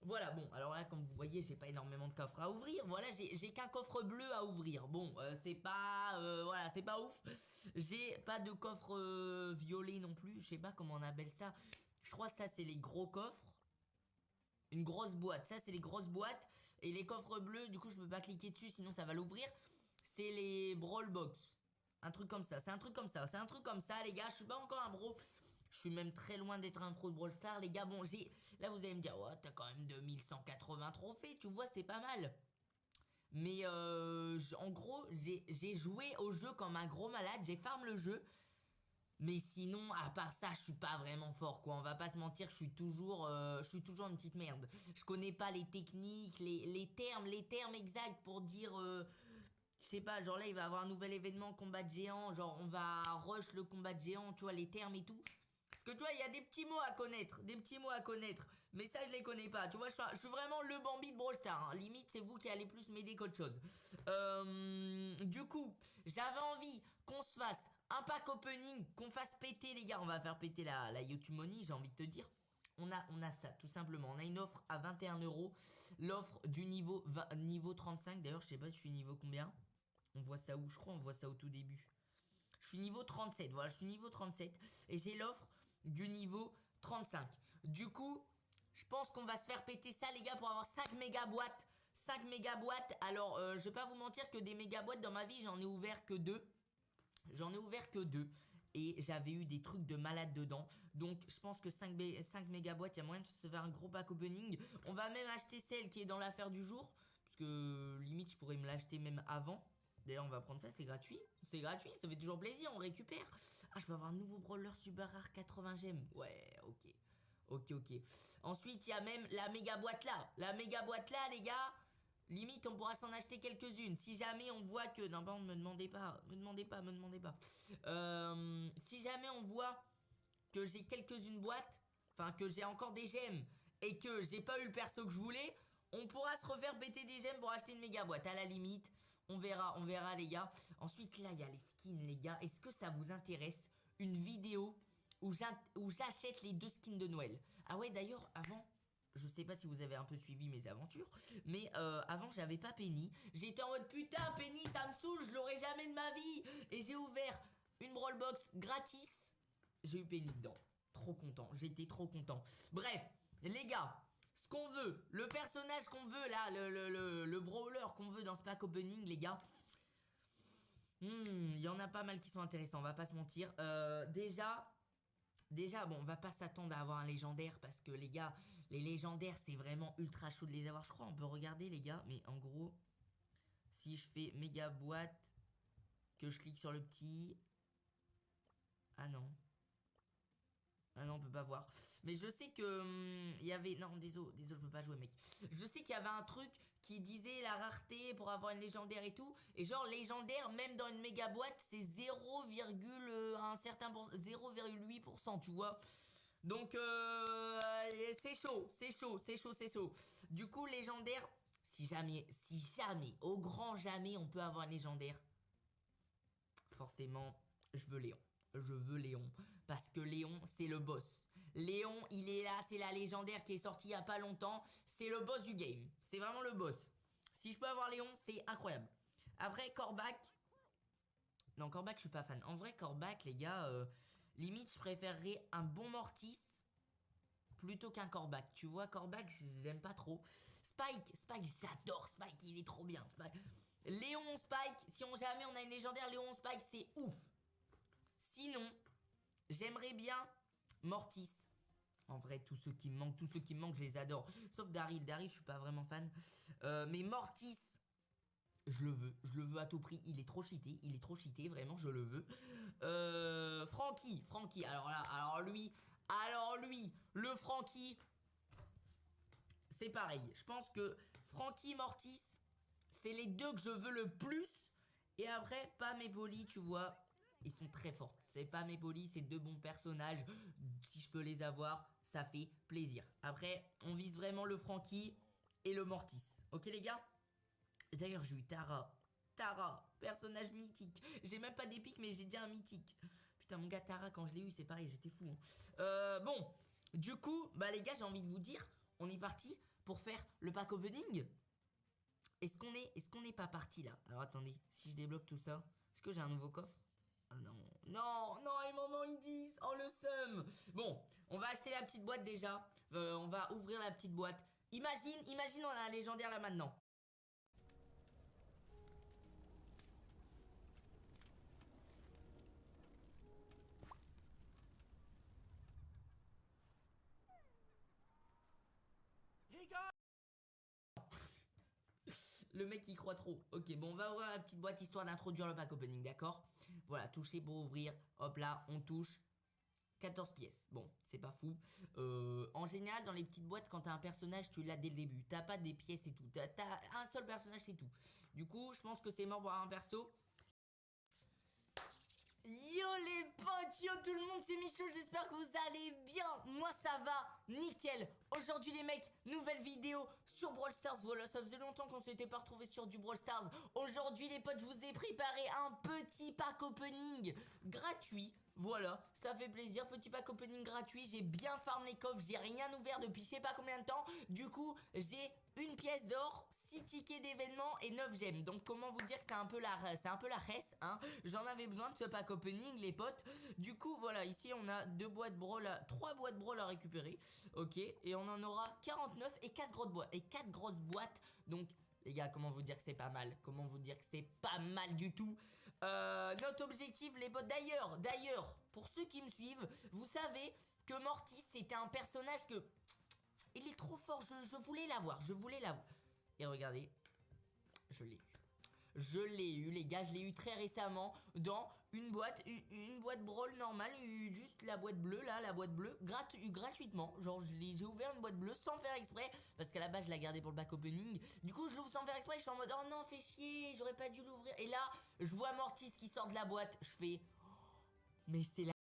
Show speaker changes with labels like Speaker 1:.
Speaker 1: Voilà, bon, alors là, comme vous voyez, j'ai pas énormément de coffres à ouvrir. Voilà, j'ai qu'un coffre bleu à ouvrir. Bon, c'est pas, voilà, c'est pas ouf. J'ai pas de coffre violet non plus. Je sais pas comment on appelle ça. Je crois que ça, c'est les gros coffres. Une grosse boîte. Ça, c'est les grosses boîtes. Et les coffres bleus, du coup, je peux pas cliquer dessus, sinon ça va l'ouvrir. C'est les Brawl Box. Un truc comme ça. C'est un truc comme ça. C'est un truc comme ça, les gars. Je suis pas encore un bro. Je suis même très loin d'être un pro de Brawl Stars, les gars. Bon, là, vous allez me dire, ouais, t'as quand même 2180 trophées. Tu vois, c'est pas mal. Mais en gros, j'ai joué au jeu comme un gros malade. J'ai farm le jeu. Mais sinon, à part ça, je suis pas vraiment fort, quoi. On va pas se mentir, je suis toujours une petite merde. Je connais pas les techniques, les termes exacts pour dire, je sais pas, genre là, il va y avoir un nouvel événement, combat de géant, genre on va rush le combat de géant, tu vois, les termes et tout. Parce que tu vois, il y a des petits mots à connaître, mais ça je les connais pas. Tu vois, je suis vraiment le Bambi de Brawl Stars, hein. Limite, c'est vous qui allez plus m'aider qu'autre chose. Du coup, j'avais envie qu'on se fasse un pack opening, qu'on fasse péter les gars. On va faire péter la YouTube Money, j'ai envie de te dire. On a ça, tout simplement. On a une offre à 21 €. L'offre du niveau 35. D'ailleurs, je sais pas, je suis niveau combien. On voit ça où? Je crois on voit ça au tout début. Je suis niveau 37, voilà, je suis niveau 37. Et j'ai l'offre du niveau 35. Du coup, je pense qu'on va se faire péter ça, les gars, pour avoir 5 méga boîtes. 5 méga boîtes. Alors, je vais pas vous mentir que des méga boîtes dans ma vie, j'en ai ouvert que 2. J'en ai ouvert que 2. Et j'avais eu des trucs de malade dedans. Donc, je pense que 5 méga boîtes, il y a moyen de se faire un gros pack opening. On va même acheter celle qui est dans l'affaire du jour. Parce que, limite, je pourrais me l'acheter même avant. D'ailleurs, on va prendre ça, c'est gratuit. C'est gratuit, ça fait toujours plaisir, on récupère. Ah, je peux avoir un nouveau brawler super rare 80 gemmes. Ouais, ok. Ok. Ensuite, il y a même la méga boîte là. La méga boîte là, les gars. Limite, on pourra s'en acheter quelques-unes. Si jamais on voit que... Non, pardon, me demandez pas. Si jamais on voit que j'ai quelques-unes boîtes, enfin que j'ai encore des gemmes et que j'ai pas eu le perso que je voulais, on pourra se refaire péter des gemmes pour acheter une méga boîte. À la limite, on verra les gars. Ensuite là, il y a les skins les gars. Est-ce que ça vous intéresse une vidéo où j'achète les 2 skins de Noël? Ah ouais, d'ailleurs, avant... Je sais pas si vous avez un peu suivi mes aventures, mais avant j'avais pas Penny. J'étais en mode putain Penny ça me saoule, je l'aurai jamais de ma vie. Et j'ai ouvert une Brawl Box gratis. J'ai eu Penny dedans. Trop content, j'étais trop content. Bref, les gars, ce qu'on veut, le personnage qu'on veut là, le brawler qu'on veut dans ce pack opening, les gars. Il y en a pas mal qui sont intéressants, on va pas se mentir. Déjà, bon, on va pas s'attendre à avoir un légendaire parce que les gars, les légendaires, c'est vraiment ultra chaud de les avoir. Je crois on peut regarder les gars, mais en gros, si je fais méga boîte, que je clique sur le petit... Ah non. Ah non, on peut pas voir. Mais je sais que il y avait... Non, désolé, je peux pas jouer, mec. Je sais qu'il y avait un truc qui disait la rareté pour avoir une légendaire et tout. Et genre, légendaire, même dans une méga boîte, c'est 0, un certain 0,8%, tu vois. Donc, c'est chaud. Du coup, légendaire, si jamais, au grand jamais, on peut avoir un légendaire, forcément, je veux Léon. Je veux Léon. Parce que Léon, c'est le boss. Léon, il est là. C'est la légendaire qui est sortie il y a pas longtemps. C'est le boss du game. C'est vraiment le boss. Si je peux avoir Léon, c'est incroyable. Après, Corbac. Non, Corbac, je suis pas fan. En vrai, Corbac, les gars, limite, je préférerais un bon Mortis plutôt qu'un Corbac. Tu vois, Corbac, j'aime pas trop. Spike, j'adore Spike. Il est trop bien, Spike. Léon, Spike. Si jamais on a une légendaire, Léon, Spike, c'est ouf. Sinon, j'aimerais bien Mortis. En vrai, tous ceux qui me manquent, je les adore. Sauf Daryl, je suis pas vraiment fan. Mais Mortis, je le veux à tout prix. Il est trop cheaté, vraiment, je le veux. Franky, alors lui, le Franky, c'est pareil. Je pense que Franky, Mortis, c'est les deux que je veux le plus. Et après, Pam et Polly, tu vois... Ils sont très forts. C'est pas mes polis, c'est 2 bons personnages. Si je peux les avoir, ça fait plaisir. Après, on vise vraiment le Franky et le Mortis. Ok les gars? D'ailleurs, j'ai eu Tara. Tara, personnage mythique. J'ai même pas d'épique, mais j'ai déjà un mythique. Putain, mon gars, Tara, quand je l'ai eu, c'est pareil, j'étais fou. Hein. Bon, du coup, bah les gars, j'ai envie de vous dire, on est parti pour faire le pack opening? Est-ce qu'on n'est pas parti là? Alors attendez, si je débloque tout ça, est-ce que j'ai un nouveau coffre? Ah non, non, non, il m'en manque 10. Oh le seum. Bon, on va acheter la petite boîte déjà. On va ouvrir la petite boîte. Imagine on a un légendaire là maintenant. Le mec il croit trop. Ok, bon, on va ouvrir la petite boîte histoire d'introduire le pack opening, d'accord? Voilà, toucher pour ouvrir. Hop là, on touche. 14 pièces. Bon, c'est pas fou. En général, dans les petites boîtes, quand t'as un personnage, tu l'as dès le début. T'as pas des pièces et tout. T'as un seul personnage, c'est tout. Du coup, je pense que c'est mort pour un perso. Yo les potes, yo tout le monde, c'est Michaud, j'espère que vous allez bien. Moi ça va, nickel. Aujourd'hui les mecs, nouvelle vidéo sur Brawl Stars. Voilà, ça faisait longtemps qu'on s'était pas retrouvé sur du Brawl Stars. Aujourd'hui les potes, je vous ai préparé un petit pack opening gratuit. Voilà, ça fait plaisir, petit pack opening gratuit. J'ai bien farm les coffres, j'ai rien ouvert depuis je sais pas combien de temps. Du coup, j'ai une pièce d'or, 6 tickets d'événement et 9 gemmes. Donc comment vous dire que c'est un peu la reste, hein. J'en avais besoin de ce pack opening les potes. Du coup voilà, ici on a 3 boîtes brawl à récupérer. Ok, et on en aura 49 et 4 grosses boîtes. Donc les gars, comment vous dire que c'est pas mal? Comment vous dire que c'est pas mal du tout? Notre objectif les potes, d'ailleurs, pour ceux qui me suivent, vous savez que Mortis c'était un personnage que... Il est trop fort, je voulais l'avoir, Et regardez, je l'ai eu. Je l'ai eu les gars, je l'ai eu très récemment dans une boîte brawl normale, juste la boîte bleue là, gratuitement. Genre j'ai ouvert une boîte bleue sans faire exprès, parce qu'à la base je la gardais pour le back opening. Du coup je l'ouvre sans faire exprès, je suis en mode oh non fais chier, j'aurais pas dû l'ouvrir. Et là je vois Mortis qui sort de la boîte, je fais... Mais c'est